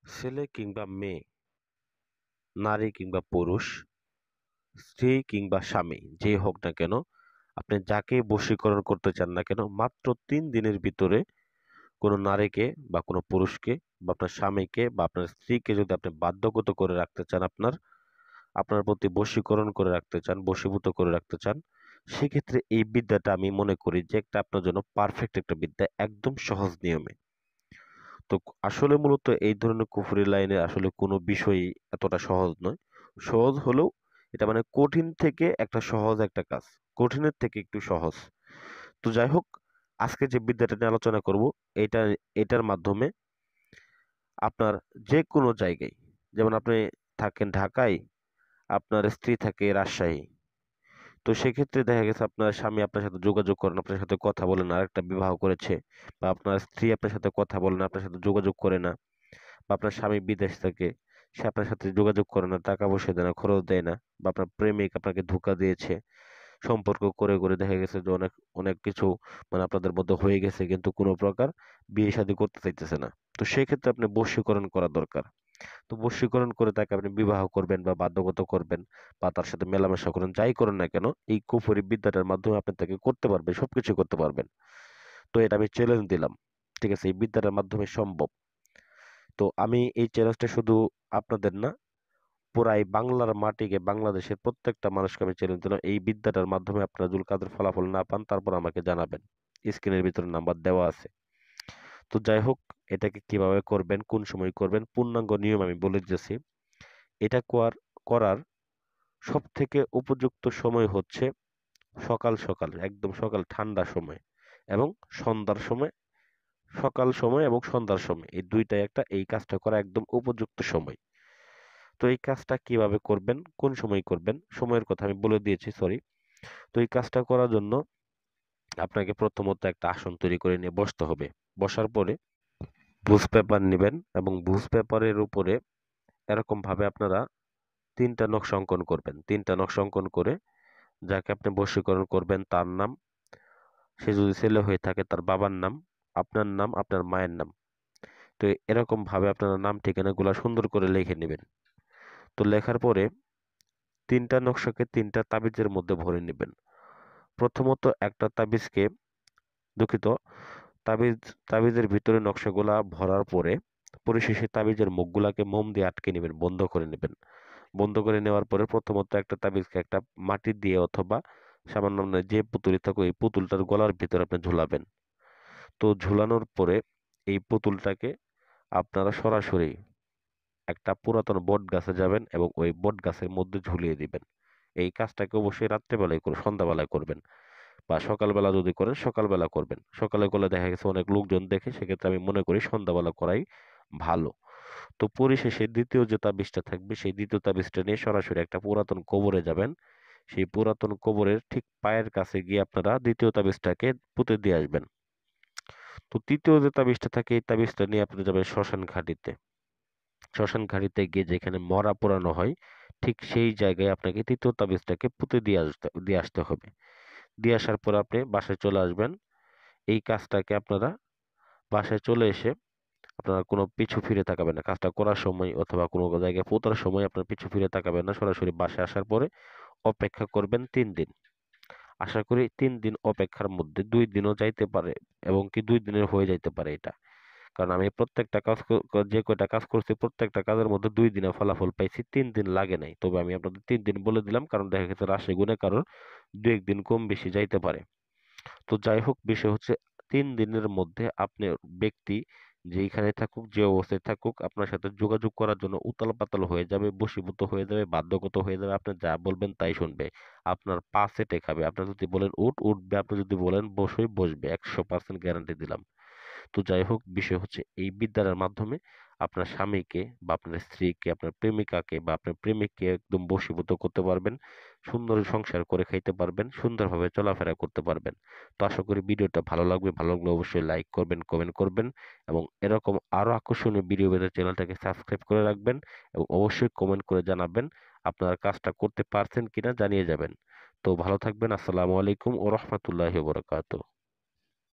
ছেলে কিংবা মেয়ে, নারী কিংবা পুরুষ, স্ত্রী কিংবা স্বামী, যেই হোক না কেন, আপনি যাকে বশীকরণ করতে চান না কেন, মাত্র 3 দিনের ভিতরে কোনো নারীকে বা কোনো পুরুষকে বা আপনার স্বামীকে বা আপনার স্ত্রীকে যদি আপনি বাধ্যগত করে রাখতে চান, আপনার আপনার প্রতি বশীকরণ করে রাখতে চান, বশীভূত করে রাখতে চান, সেক্ষেত্রে এই বিদ্যাটা আমি মনে করি যে একটা আপনার জন্য পারফেক্ট একটা বিদ্যা, একদম সহজ নিয়মে। তো আসলে মূলত এই ধরনের কুফরি লাইনে আসলে কোনো বিষয়ই এতটা সহজ নয়। সহজ হলেও এটা মানে কঠিন থেকে একটা সহজ একটা কাজ, কঠিনের থেকে একটু সহজ। তো যাই হোক, আজকে যে বিদ্যাটা নিয়ে আলোচনা করব, এটা এটার মাধ্যমে আপনার যে কোনো জায়গায়, যেমন আপনি থাকেন ঢাকায়, আপনার স্ত্রী থাকে রাজশাহী, তো সেক্ষেত্রে দেখা গেছে আপনার স্বামী আপনার সাথে যোগাযোগ করেন, আপনার সাথে কথা বলেন, আরেকটা বিবাহ করেছে, বা আপনার স্ত্রী আপনার সাথে কথা বলেন, আপনার সাথে যোগাযোগ করে না, বা আপনার স্বামী বিদেশ থাকে, সে আপনার সাথে যোগাযোগ করে না, টাকা পয়সা দেয় না, খরচ দেয় না, বা আপনার প্রেমিক আপনাকে ধোঁকা দিয়েছে, সম্পর্ক করে করে দেখা গেছে যে অনেক অনেক কিছু মানে আপনাদের মধ্যে হয়ে গেছে, কিন্তু কোনো প্রকার বিয়ে শাদী করতে চাইতেছে না। তো সেক্ষেত্রে আপনি বশীকরণ করা দরকার। তো বশীকরণ করে তাকে আপনি বিবাহ করবেন বা বাধ্যগত করবেন, বা তার সাথে মেলামেশা করেন, যাই করেন না কেন, এই কুফরি বিদ্যাটার মাধ্যমে আপনি তাকে করতে পারবেন, সবকিছু করতে পারবেন। তো এটা আমি চ্যালেঞ্জ দিলাম, ঠিক আছে, এই বিদ্যাটার মাধ্যমে সম্ভব। তো আমি এই চ্যালেঞ্জটা শুধু আপনাদের না, পুরাই বাংলার মাটিকে, বাংলাদেশের প্রত্যেকটা মানুষকে আমি চ্যালেঞ্জ দিলাম, এই বিদ্যাটার মাধ্যমে আপনারা যদি কাজের ফলাফল না পান, তারপর আমাকে জানাবেন। স্ক্রিনের ভিতরে নাম্বার দেওয়া আছে। তো যাই হোক, এটাকে কিভাবে করবেন, কোন সময় করবেন, পূর্ণাঙ্গ নিয়ম আমি বলে দিয়েছি। এটা করার সব থেকে উপযুক্ত সময় হচ্ছে সকাল সকাল, একদম সকাল ঠান্ডা সময়, এবং সন্ধ্যার সময়। সকাল সময় এবং সন্ধ্যার সময়, এই দুইটাই একটা এই কাজটা করা একদম উপযুক্ত সময়। তো এই কাজটা কিভাবে করবেন, কোন সময় করবেন, সময়ের কথা আমি বলে দিয়েছি, সরি। তো এই কাজটা করার জন্য আপনাকে প্রথমত একটা আসন তৈরি করে নিয়ে বসতে হবে। বসার পরে ভুজ পেপার নেবেন, এবং ভুজ পেপারের উপরে এরকম ভাবে আপনারা 3টা নকশা অঙ্কন করবেন। 3টা নকশা অঙ্কন করে যাকে আপনি বশীকরণ করবেন তার নাম, সে যদি ছেলে হয়ে থাকে তার বাবার নাম, আপনার নাম, আপনার মায়ের নাম। তো এরকম ভাবে আপনারা নাম ঠিকানাগুলো সুন্দর করে লিখে নেবেন। তো লেখার পরে 3টা নকশাকে 3টা তাবিজের মধ্যে ভরে নেবেন। প্রথমত একটা তাবিজকে, দুঃখিত, তাবিজ তাবিজের ভিতরে নকশাগুলা ভরার পরে পরিশেষে তাবিজের মুখগুলাকে মোম দিয়ে আটকে নেবেন, বন্ধ করে নেবেন। বন্ধ করে নেওয়ার পরে প্রথমত একটা তাবিজকে একটা মাটি দিয়ে অথবা সামান্য যে পুতুলই থাকুক, এই পুতুলটার গলার ভিতরে আপনি ঝুলাবেন। তো ঝুলানোর পরে এই পুতুলটাকে আপনারা সরাসরি একটা পুরাতন বট গাছে যাবেন এবং ওই বট গাছের মধ্যে ঝুলিয়ে দিবেন। এই কাজটাকে অবশ্যই রাত্রেবেলায় সন্ধ্যাবেলায় করবেন, বা সকালবেলা যদি করেন সকালবেলা করবেন। সকালে করলে দেখা গেছে অনেক লোকজন দেখে, সেক্ষেত্রে আমি মনে করি সন্ধ্যাবেলা করাই ভালো। তো পরিশেষে দ্বিতীয় যে তাবিজটা থাকবে, সেই দ্বিতীয় তাবিজটা নিয়ে সরাসরি একটা পুরাতন কবরে যাবেন। সেই পুরাতন কবরের ঠিক পায়ের কাছে গিয়ে আপনারা দ্বিতীয় তাবিজটাকে পুঁতে দিয়ে আসবেন। তো তৃতীয় যে তাবিজটা থাকে, এই তাবিজটা নিয়ে আপনি যাবেন শ্মশান ঘাটিতে। শ্মশান ঘাটিতে গিয়ে যেখানে মরা পোড়ানো হয়, ঠিক সেই জায়গায় আপনাকে তৃতীয় তাবিজটাকে পুঁতে দিয়ে আসতে হবে। দিয়ে আসার পর আপনি বাসায় চলে আসবেন। এই কাজটাকে আপনারা বাসায় চলে এসে আপনারা কোনো পিছু ফিরে তাকাবেন না। কাজটা করার সময় অথবা কোনো জায়গায় পোঁতার সময় আপনার পিছু ফিরে তাকাবেন না। সরাসরি বাসায় আসার পরে অপেক্ষা করবেন 3 দিন। আশা করি 3 দিন অপেক্ষার মধ্যে 2 দিনও যাইতে পারে, এবং কি 2 দিনের হয়ে যাইতে পারে এটা। কারণ আমি প্রত্যেকটা কাজ যে কয়টা কাজ করছি, প্রত্যেকটা কাজের মধ্যে 2 দিনে ফলাফল পাইছি, 3 দিন লাগে নাই। তবে আমি আপনাদের 3 দিন বলে দিলাম, কারণ দেখা গেছে রাশি গুণে কারোর 2-1 দিন কম বেশি যাইতে পারে। তো যাই হোক, বিষয় হচ্ছে 3 দিনের মধ্যে আপনি ব্যক্তি যেইখানে থাকুক, যে অবস্থায় থাকুক, আপনার সাথে যোগাযোগ করার জন্য উতাল পাতাল হয়ে যাবে, বশীভূত হয়ে যাবে, বাধ্যগত হয়ে যাবে। আপনি যা বলবেন তাই শুনবে, আপনার পা চেটে খাবে। আপনি যদি বলেন উঠ, উঠবে। আপনি যদি বলেন বসই, বসবে। 100% গ্যারান্টি দিলাম। তো যাই হোক, বিষয় হচ্ছে এই বিদ্যার মাধ্যমে আপনার স্বামীকে বা আপনার স্ত্রীকে, আপনার প্রেমিকাকে বা আপনার প্রেমিককে একদম বশীভূত করতে পারবেন, সুন্দর সংসার করে খাইতে পারবেন, সুন্দরভাবে চলাফেরা করতে পারবেন। তো আশা করি ভিডিওটা ভালো লাগবে। ভালো লাগলে অবশ্যই লাইক করবেন, কমেন্ট করবেন, এবং এরকম আরো আকর্ষণীয় ভিডিও পেতে চ্যানেলটাকে সাবস্ক্রাইব করে রাখবেন, এবং অবশ্যই কমেন্ট করে জানাবেন আপনার কাজটা করতে পারছেন কিনা, জানিয়ে যাবেন। তো ভালো থাকবেন। আসসালামু আলাইকুম ও রহমতুল্লাহি ওয়া বারাকাতুহু।